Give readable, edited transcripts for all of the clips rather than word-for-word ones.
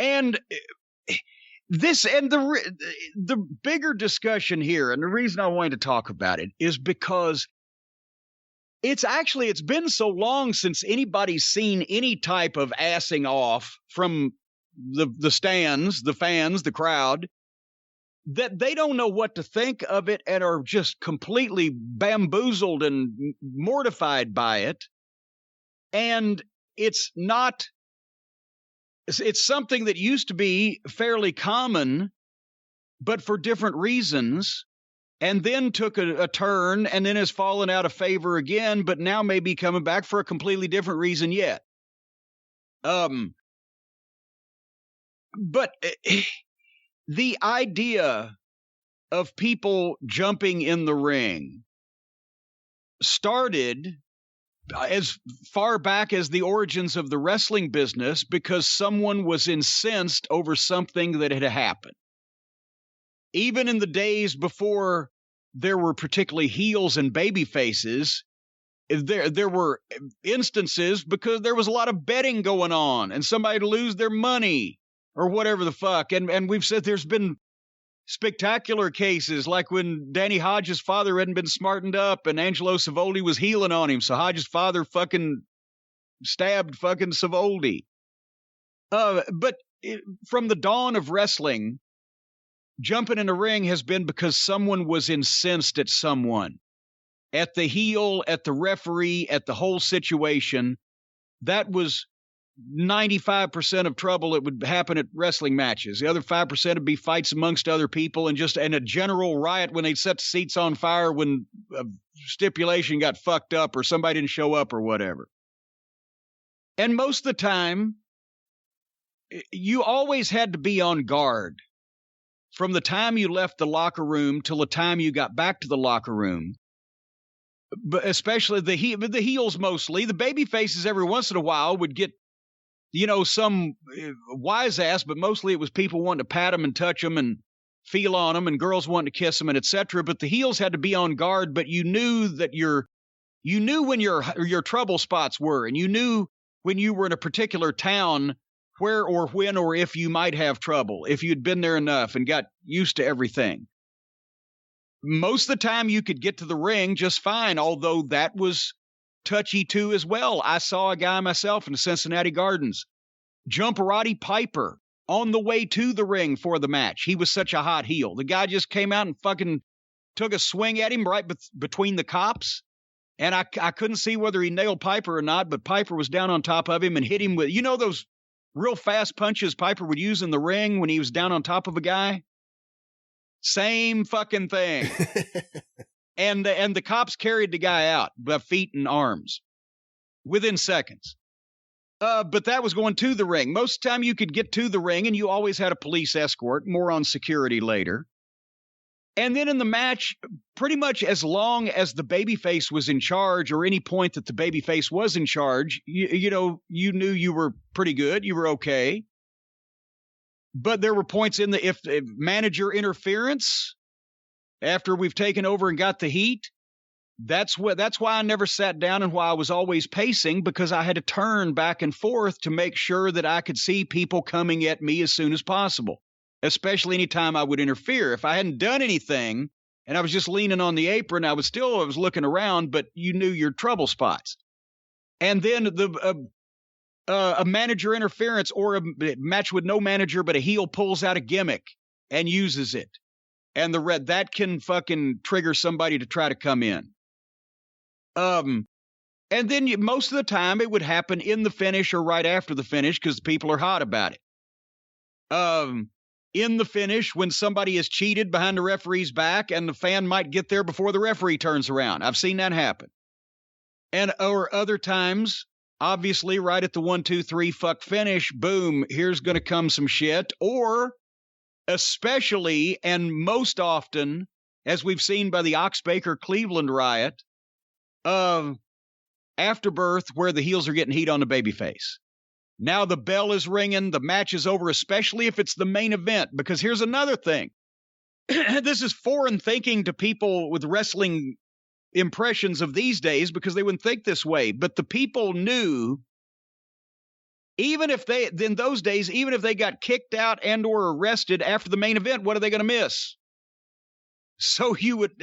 And this, and the bigger discussion here, and the reason I wanted to talk about it is because it's been so long since anybody's seen any type of assing off from the stands, the fans, the crowd, that they don't know what to think of it and are just completely bamboozled and mortified by it. And it's something that used to be fairly common, but for different reasons, and then took a turn and then has fallen out of favor again, but now may be coming back for a completely different reason yet. But the idea of people jumping in the ring started as far back as the origins of the wrestling business because someone was incensed over something that had happened. Even in the days before there were particularly heels and baby faces, there were instances because there was a lot of betting going on and somebody to lose their money or whatever the fuck. And we've said there's been spectacular cases like when Danny Hodges' father hadn't been smartened up and Angelo Savoldi was healing on him. So Hodges' father fucking stabbed fucking Savoldi. But from the dawn of wrestling, jumping in the ring has been because someone was incensed at someone, at the heel, at the referee, at the whole situation. That was 95% of trouble that would happen at wrestling matches. The other 5% would be fights amongst other people and a general riot when they set the seats on fire when a stipulation got fucked up or somebody didn't show up or whatever. And most of the time, you always had to be on guard from the time you left the locker room till the time you got back to the locker room. But especially the heels mostly. The baby faces every once in a while would get some wise ass, but mostly it was people wanting to pat them and touch them and feel on them and girls wanting to kiss them and etc. But the heels had to be on guard, but you knew when your trouble spots were, and you knew when you were in a particular town where or when or if you might have trouble, if you'd been there enough and got used to everything. Most of the time you could get to the ring just fine, although that was touchy too as well. I saw a guy myself in the Cincinnati Gardens jump Roddy Piper on the way to the ring for the match. He was such a hot heel. The guy just came out and fucking took a swing at him right between the cops. And I couldn't see whether he nailed Piper or not, but Piper was down on top of him and hit him with, those real fast punches Piper would use in the ring when he was down on top of a guy? Same fucking thing. And the cops carried the guy out by feet and arms within seconds. But that was going to the ring. Most of the time you could get to the ring, and you always had a police escort. More on security later. And then in the match, pretty much as long as the babyface was in charge, or any point that the babyface was in charge, you knew you were pretty good. You were okay. But there were points in if manager interference, after we've taken over and got the heat, that's why I never sat down and why I was always pacing, because I had to turn back and forth to make sure that I could see people coming at me as soon as possible, especially anytime I would interfere. If I hadn't done anything and I was just leaning on the apron, I was looking around, but you knew your trouble spots. And then a manager interference or a match with no manager, but a heel pulls out a gimmick and uses it. And that can fucking trigger somebody to try to come in. And then most of the time it would happen in the finish or right after the finish because people are hot about it. In the finish, when somebody is cheated behind the referee's back and the fan might get there before the referee turns around. I've seen that happen. Or other times, obviously right at the 1, 2, 3 fuck finish, boom, here's going to come some shit. Or especially and most often, as we've seen by the Oxbaker Cleveland riot, Afterbirth, where the heels are getting heat on the babyface. Now the bell is ringing, the match is over, especially if it's the main event, because here's another thing. This is foreign thinking to people with wrestling impressions of these days because they wouldn't think this way, but the people knew Even if they, in those days, even if they got kicked out and or arrested after the main event, what are they going to miss? So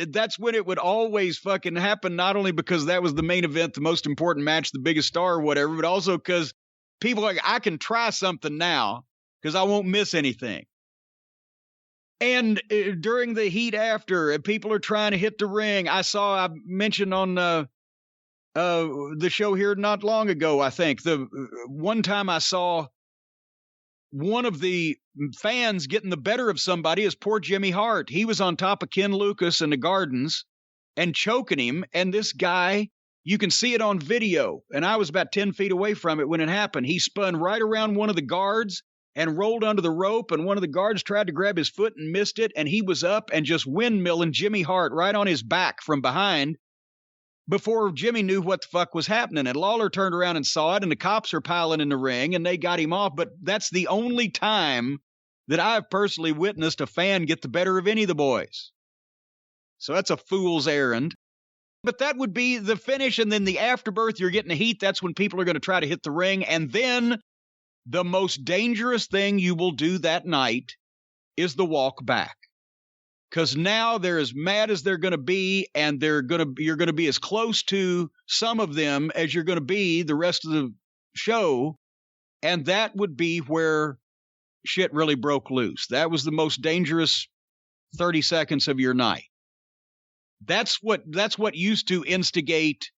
that's when it would always fucking happen, not only because that was the main event, the most important match, the biggest star or whatever, but also because people are like, I can try something now because I won't miss anything. And during the heat after, people are trying to hit the ring. I mentioned on the show here not long ago, I think, the one time I saw one of the fans getting the better of somebody is poor Jimmy Hart. He was on top of Ken Lucas in the Gardens and choking him. And this guy, you can see it on video. And I was about 10 feet away from it when it happened. He spun right around one of the guards and rolled under the rope. And one of the guards tried to grab his foot and missed it. And he was up and just windmilling Jimmy Hart right on his back from behind before Jimmy knew what the fuck was happening. And Lawler turned around and saw it, and the cops are piling in the ring, and they got him off. But that's the only time that I've personally witnessed a fan get the better of any of the boys. So that's a fool's errand. But that would be the finish, and then the afterbirth, you're getting the heat. That's when people are going to try to hit the ring. And then the most dangerous thing you will do that night is the walk back. Because now they're as mad as they're going to be, and you're going to be as close to some of them as you're going to be the rest of the show, and that would be where shit really broke loose. That was the most dangerous 30 seconds of your night. That's what used to instigate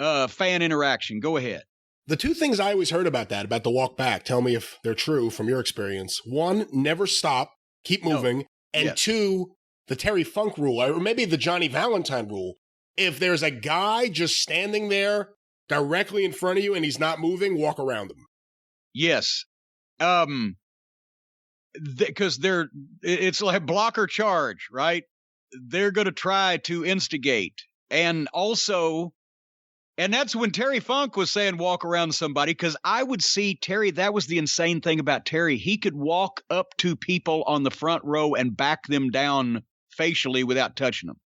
fan interaction. Go ahead. The two things I always heard about the walk back, tell me if they're true from your experience. One, never stop, keep moving, no. And Yes. Two, the Terry Funk rule, or maybe the Johnny Valentine rule. If there's a guy just standing there directly in front of you and he's not moving, walk around him. Yes. Because it's like block or charge, right? They're going to try to instigate. And also, and that's when Terry Funk was saying walk around somebody, because I would see Terry, that was the insane thing about Terry. He could walk up to people on the front row and back them down facially without touching them.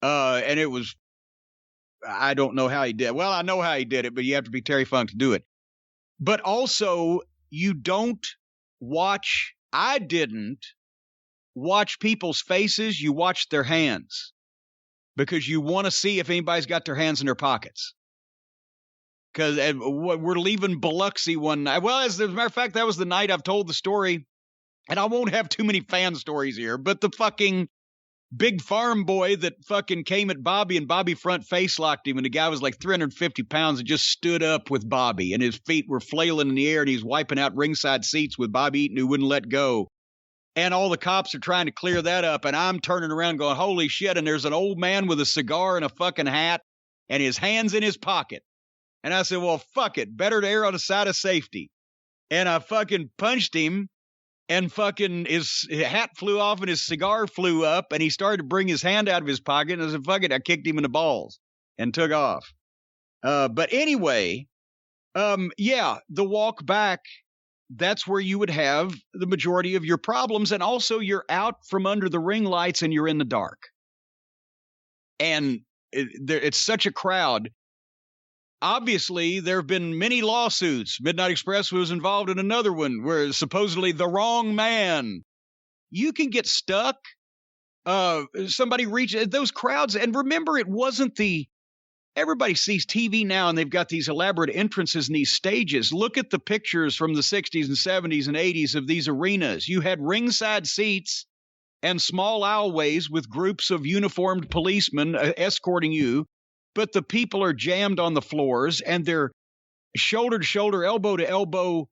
And it was, I don't know how he did. Well, I know how he did it, but you have to be Terry Funk to do it. But also, you don't watch, I didn't watch people's faces, you watch their hands. Because you want to see if anybody's got their hands in their pockets. Because we're leaving Biloxi one night. Well, as a matter of fact, that was the night I've told the story. And I won't have too many fan stories here, but the fucking big farm boy that fucking came at Bobby and Bobby front face locked him, and the guy was like 350 pounds and just stood up with Bobby, and his feet were flailing in the air, and he's wiping out ringside seats with Bobby Eaton, who wouldn't let go. And all the cops are trying to clear that up, and I'm turning around going, holy shit, and there's an old man with a cigar and a fucking hat and his hands in his pocket. And I said, well, fuck it, better to err on the side of safety. And I fucking punched him, and fucking his hat flew off and his cigar flew up, and he started to bring his hand out of his pocket, and I said, fuck it, I kicked him in the balls and took off. But anyway, yeah, the walk back, that's where you would have the majority of your problems. And also you're out from under the ring lights and you're in the dark. And it's such a crowd. Obviously, there have been many lawsuits. Midnight Express was involved in another one where supposedly the wrong man. You can get stuck. Somebody reaches those crowds. And remember, it wasn't everybody sees TV now and they've got these elaborate entrances in these stages. Look at the pictures from the 60s and 70s and 80s of these arenas. You had ringside seats and small aisleways with groups of uniformed policemen escorting you, but the people are jammed on the floors and they're shoulder to shoulder, elbow to elbow,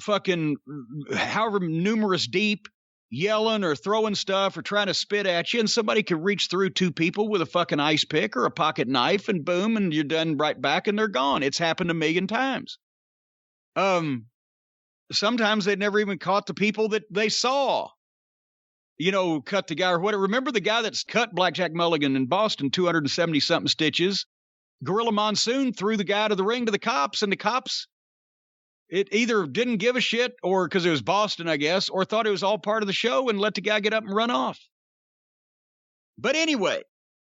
fucking however numerous deep, yelling or throwing stuff or trying to spit at you, and somebody could reach through two people with a fucking ice pick or a pocket knife, and boom, and you're done right back and they're gone. It's happened a million times. Sometimes they'd never even caught the people that they saw, cut the guy or whatever. Remember the guy that's cut Blackjack Mulligan in Boston 270 something stitches? Gorilla Monsoon threw the guy to the ring to the cops, and the cops, it either didn't give a shit, or because it was Boston, I guess, or thought it was all part of the show and let the guy get up and run off. But anyway.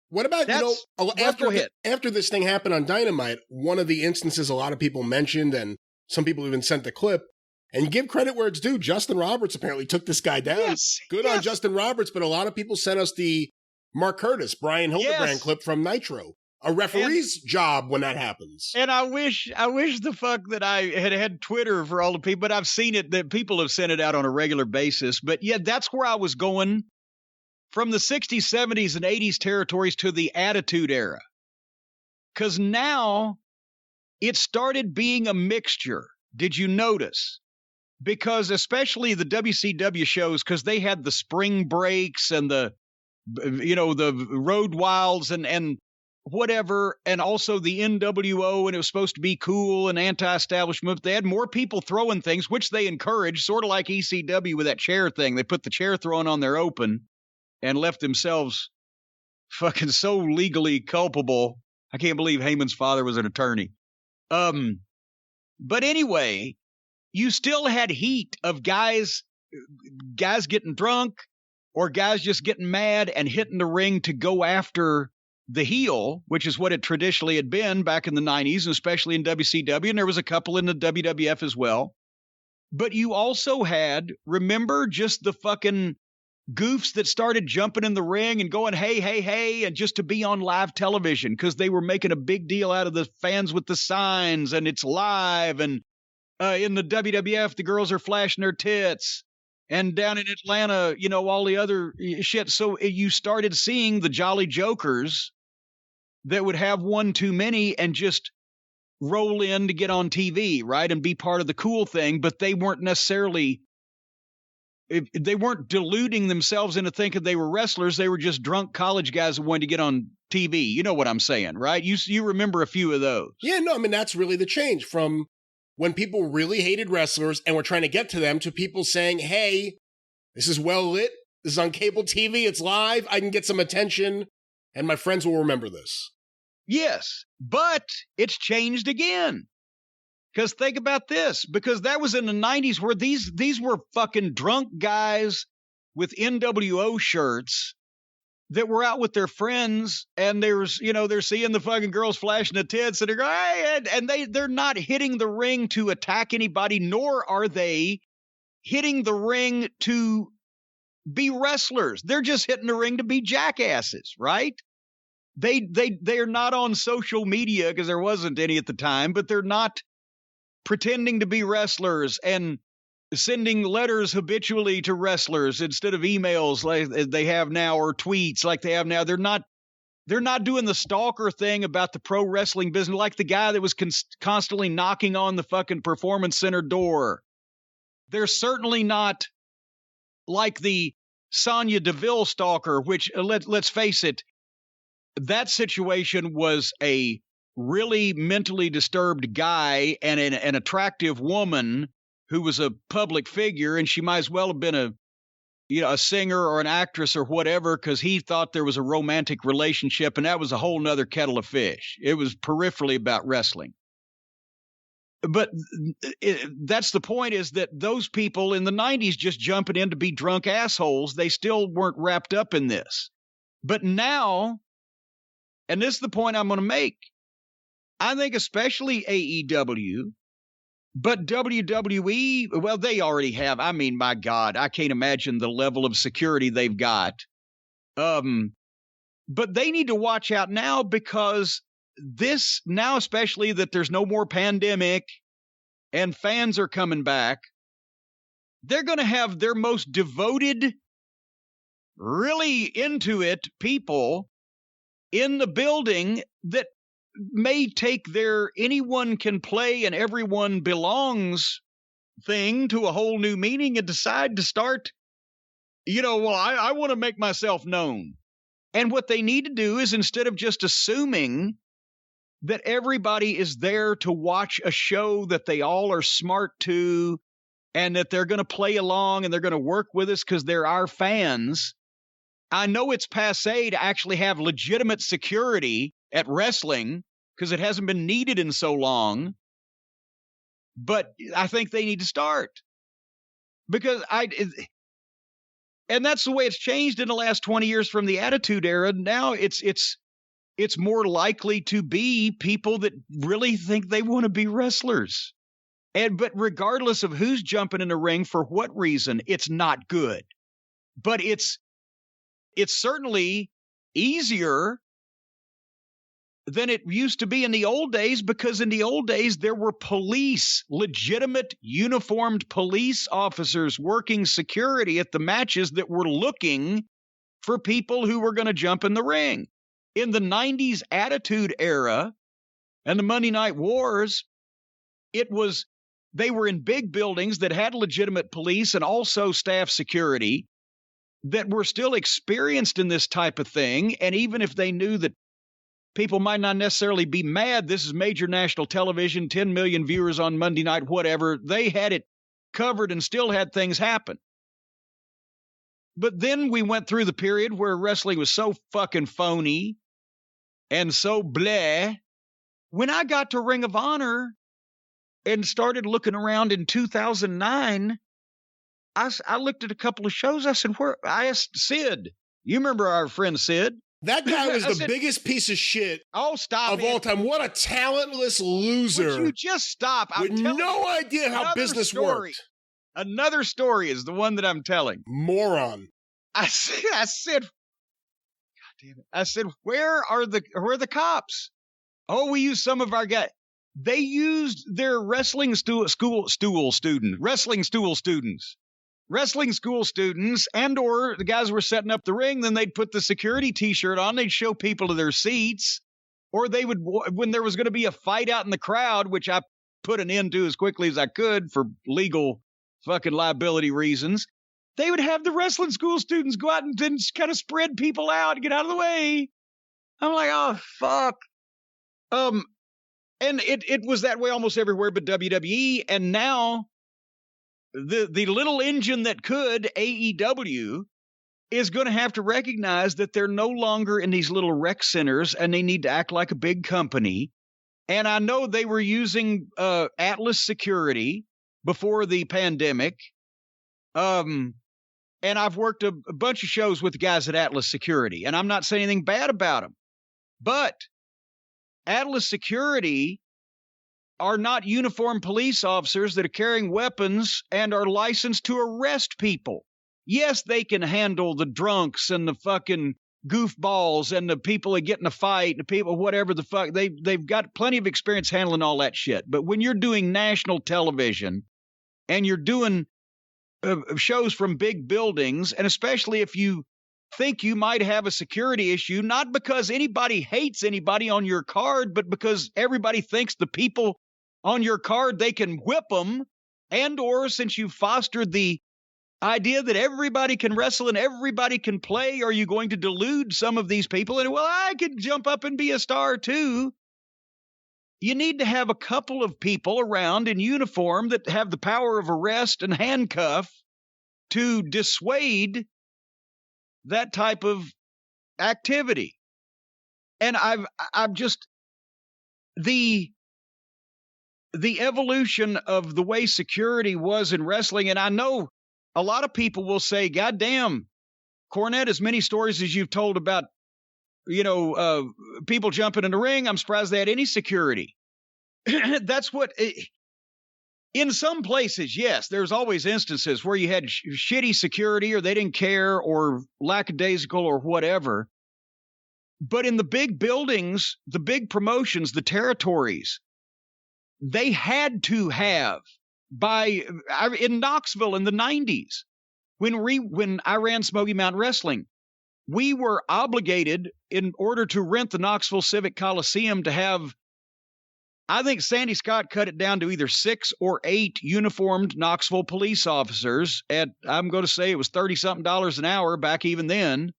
What about, go ahead. After this thing happened on Dynamite, one of the instances a lot of people mentioned, and Some people even sent the clip. And give credit where it's due. Justin Roberts apparently took this guy down. Yes, Good on Justin Roberts, but a lot of people sent us the Mark Curtis, Brian Hildebrand clip from Nitro. A referee's job when that happens. And I wish the fuck that I had Twitter for all the people, but I've seen it, that people have sent it out on a regular basis. But yeah, that's where I was going from the 60s, 70s, and 80s territories to the Attitude Era. Because now it started being a mixture. Did you notice? Because especially the WCW shows, because they had the spring breaks and the Road Wilds and whatever, and also the NWO, and it was supposed to be cool and anti-establishment. They had more people throwing things, which they encouraged, sort of like ECW with that chair thing. They put the chair throwing on their open and left themselves fucking so legally culpable. I can't believe Heyman's father was an attorney. But anyway, you still had heat of guys getting drunk or guys just getting mad and hitting the ring to go after the heel, which is what it traditionally had been back in the 90s, and especially in WCW, and there was a couple in the WWF as well. But you also had, remember, just the fucking goofs that started jumping in the ring and going, hey, hey, hey, and just to be on live television because they were making a big deal out of the fans with the signs, and it's live, and in the WWF, the girls are flashing their tits. And down in Atlanta, all the other shit. So you started seeing the Jolly Jokers that would have one too many and just roll in to get on TV, right? And be part of the cool thing. But they weren't necessarily, they weren't deluding themselves into thinking they were wrestlers. They were just drunk college guys that wanted to get on TV. You know what I'm saying, right? You remember a few of those. Yeah, no, I mean, that's really the change from when people really hated wrestlers and were trying to get to them to people saying, hey, this is well lit. This is on cable TV. It's live. I can get some attention and my friends will remember this. Yes, but it's changed again. Because think about this, because that was in the 90s where these were fucking drunk guys with NWO shirts that were out with their friends, and they're seeing the fucking girls flashing the tits, and they're going, hey, and they're not hitting the ring to attack anybody, nor are they hitting the ring to be wrestlers. They're just hitting the ring to be jackasses, right? They're not on social media because there wasn't any at the time, but they're not pretending to be wrestlers and sending letters habitually to wrestlers instead of emails like they have now, or tweets like they have now. They're not doing the stalker thing about the pro wrestling business, like the guy that was constantly knocking on the fucking Performance Center door. They're certainly not like the Sonya Deville stalker, which let's face it, that situation was a really mentally disturbed guy and an attractive woman who was a public figure, and she might as well have been a singer or an actress or whatever, because he thought there was a romantic relationship, and that was a whole nother kettle of fish. It was peripherally about wrestling. But that's the point, is that those people in the 90s just jumping in to be drunk assholes, they still weren't wrapped up in this. But now, and this is the point I'm going to make, I think especially AEW, but WWE, well, they already have. I mean, my God, I can't imagine the level of security they've got. But they need to watch out now, because this, now especially that there's no more pandemic and fans are coming back, they're going to have their most devoted, really into it people in the building that may take their anyone can play and everyone belongs thing to a whole new meaning and decide to start, I want to make myself known. And what they need to do is, instead of just assuming that everybody is there to watch a show that they all are smart to and that they're going to play along and they're going to work with us because they're our fans. I know it's passé to actually have legitimate security at wrestling because it hasn't been needed in so long. But I think they need to start, because and that's the way it's changed in the last 20 years from the Attitude Era. Now it's more likely to be people that really think they want to be wrestlers. But regardless of who's jumping in the ring for what reason, it's not good. But it's certainly easier than it used to be in the old days, because in the old days there were police, legitimate uniformed police officers working security at the matches that were looking for people who were going to jump in the ring. In the 90s Attitude Era and the Monday Night Wars, they were in big buildings that had legitimate police and also staff security that were still experienced in this type of thing. And even if they knew that people might not necessarily be mad, this is major national television, 10 million viewers on Monday night, whatever, they had it covered and still had things happen. But then we went through the period where wrestling was so fucking phony and so bleh. When I got to Ring of Honor and started looking around in 2009, I looked at a couple of shows. I asked Sid. You remember our friend Sid? That guy was the biggest piece of shit all time. What a talentless loser. Would you just stop? With no idea how business worked. Another story is the one that I'm telling. Moron. I said, God damn it. I said, where are the cops? Oh, we used some of our guys. They used their wrestling school students and or the guys were setting up the ring. Then they'd put the security t-shirt on. They'd show people to their seats, or they would, when there was going to be a fight out in the crowd, which I put an end to as quickly as I could for legal fucking liability reasons, they would have the wrestling school students go out and then kind of spread people out and get out of the way. I'm like, oh, fuck. And it was that way almost everywhere but WWE. And now the little engine that could, AEW, is going to have to recognize that they're no longer in these little rec centers and they need to act like a big company. And I know they were using Atlas Security before the pandemic. And I've worked a bunch of shows with the guys at Atlas Security, and I'm not saying anything bad about them. But Atlas Security are not uniformed police officers that are carrying weapons and are licensed to arrest people. Yes, they can handle the drunks and the fucking goofballs and the people that get in a fight and the people, whatever the fuck. They've got plenty of experience handling all that shit. But when you're doing national television and you're doing shows from big buildings, and especially if you think you might have a security issue, not because anybody hates anybody on your card, but because everybody thinks the people on your card, they can whip them, and or since you fostered the idea that everybody can wrestle and everybody can play, are you going to delude some of these people? And, well, I could jump up and be a star too. You need to have a couple of people around in uniform that have the power of arrest and handcuff to dissuade that type of activity. And I've just, the evolution of the way security was in wrestling, and I know a lot of people will say, God damn, Cornette, as many stories as you've told about, people jumping in the ring, I'm surprised they had any security. That's what, in some places, yes, there's always instances where you had shitty security or they didn't care or lackadaisical or whatever. But in the big buildings, the big promotions, the territories, they had to have, in Knoxville in the 90s, when I ran Smoky Mountain Wrestling, we were obligated in order to rent the Knoxville Civic Coliseum to have, I think Sandy Scott cut it down to either 6 or 8 uniformed Knoxville police officers at, I'm going to say it was $30-something an hour back even then,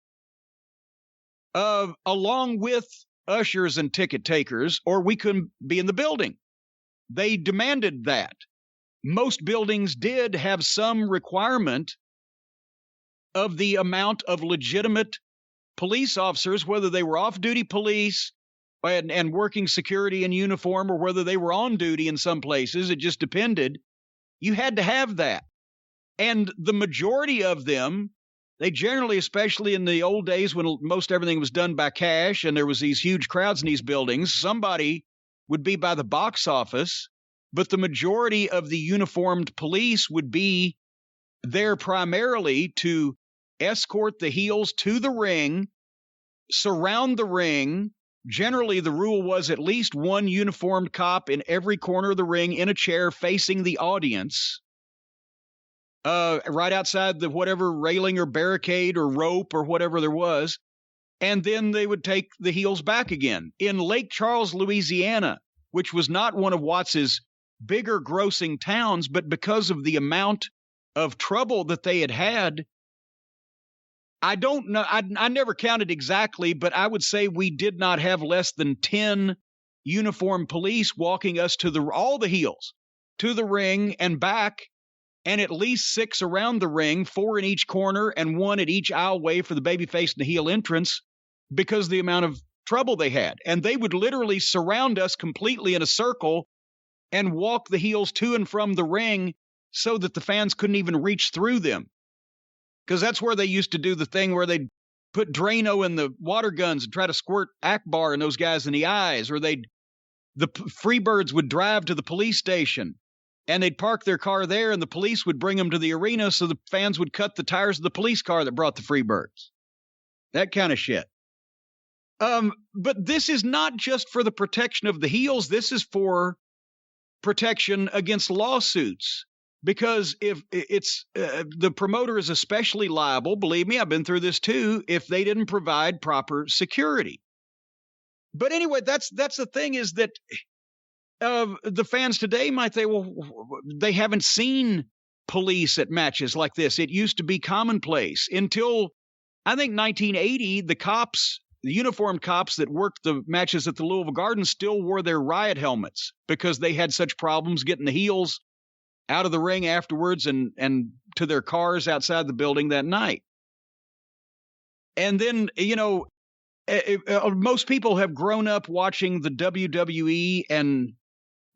along with ushers and ticket takers, or we couldn't be in the building. They demanded that. Most buildings did have some requirement of the amount of legitimate police officers, whether they were off-duty police and working security in uniform, or whether they were on duty in some places. It just depended. You had to have that. And the majority of them, they generally, especially in the old days when most everything was done by cash and there was these huge crowds in these buildings, somebody would be by the box office but the majority of the uniformed police would be there primarily to escort the heels to the ring, surround the ring. Generally, the rule was at least one uniformed cop in every corner of the ring in a chair facing the audience, right outside the whatever railing or barricade or rope or whatever there was. And then they would take the heels back again. In Lake Charles, Louisiana, which was not one of Watts's bigger grossing towns, but because of the amount of trouble that they had, I don't know. I never counted exactly, but I would say we did not have less than 10 uniformed police walking us to all the heels, to the ring and back, and at least 6 around the ring, 4 in each corner and 1 at each aisleway for the babyface and the heel entrance, because of the amount of trouble they had. And they would literally surround us completely in a circle and walk the heels to and from the ring so that the fans couldn't even reach through them. Because that's where they used to do the thing where they'd put Drano in the water guns and try to squirt Akbar in those guys in the eyes, or the Freebirds would drive to the police station and they'd park their car there and the police would bring them to the arena so the fans would cut the tires of the police car that brought the Freebirds. That kind of shit. But this is not just for the protection of the heels. This is for protection against lawsuits. Because if it's the promoter is especially liable, believe me, I've been through this too, if they didn't provide proper security. But anyway, that's the thing, is that the fans today might say, well, they haven't seen police at matches like this. It used to be commonplace until, I think, 1980, the uniformed cops that worked the matches at the Louisville Garden still wore their riot helmets because they had such problems getting the heels out of the ring afterwards and to their cars outside the building that night. And then, most people have grown up watching the WWE and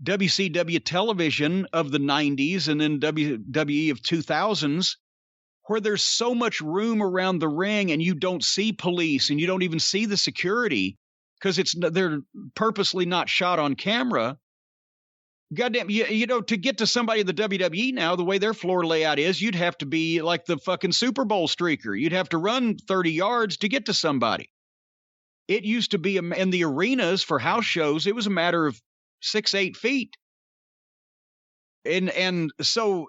WCW television of the 90s and then WWE of 2000s, where there's so much room around the ring and you don't see police and you don't even see the security because they're purposely not shot on camera. Goddamn, to get to somebody in the WWE now, the way their floor layout is, you'd have to be like the fucking Super Bowl streaker. You'd have to run 30 yards to get to somebody. It used to be in the arenas for house shows, it was a matter of 6-8 feet. And so,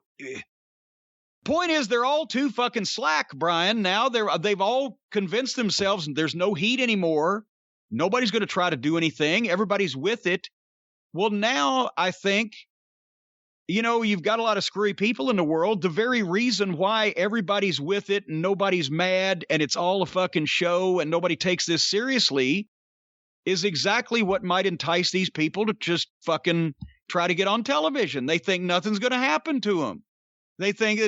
point is, they're all too fucking slack, Brian. Now they've all convinced themselves there's no heat anymore. Nobody's going to try to do anything. Everybody's with it. Well, now I think, you've got a lot of screwy people in the world. The very reason why everybody's with it and nobody's mad and it's all a fucking show and nobody takes this seriously is exactly what might entice these people to just fucking try to get on television. They think nothing's going to happen to them. They think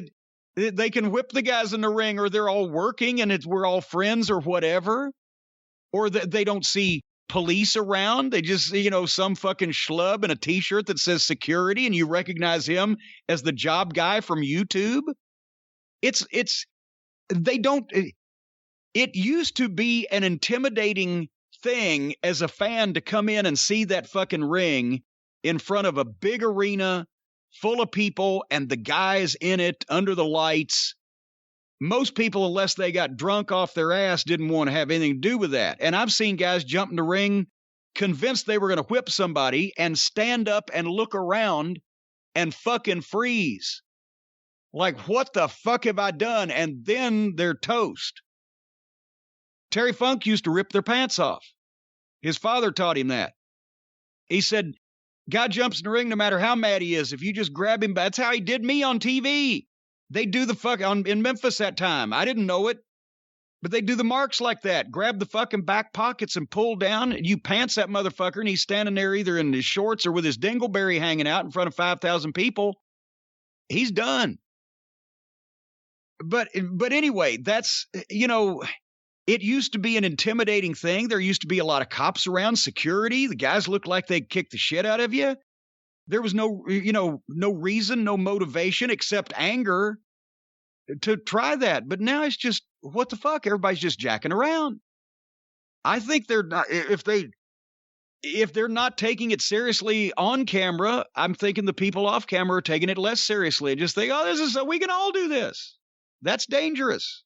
that they can whip the guys in the ring, or they're all working and we're all friends or whatever, or that they don't see police around. They just, some fucking schlub in a t-shirt that says security and you recognize him as the job guy from YouTube. It used to be an intimidating thing as a fan to come in and see that fucking ring in front of a big arena full of people and the guys in it under the lights. Most people, unless they got drunk off their ass, didn't want to have anything to do with that. And I've seen guys jump in the ring convinced they were going to whip somebody and stand up and look around and fucking freeze. Like, what the fuck have I done? And then they're toast. Terry Funk used to rip their pants off. His father taught him that. He said, guy jumps in the ring no matter how mad he is. If you just grab him, that's how he did me on TV. They do the fuck in Memphis that time. I didn't know it, but they do the marks like that. Grab the fucking back pockets and pull down, and you pants that motherfucker, and he's standing there either in his shorts or with his dingleberry hanging out in front of 5,000 people. He's done. But anyway, that's, it used to be an intimidating thing. There used to be a lot of cops around, security. The guys looked like they'd kick the shit out of you. There was no reason, no motivation except anger to try that. But now it's just, what the fuck? Everybody's just jacking around. I think they're not, if they if they're not taking it seriously on camera, I'm thinking the people off camera are taking it less seriously and just think, oh, we can all do this. That's dangerous.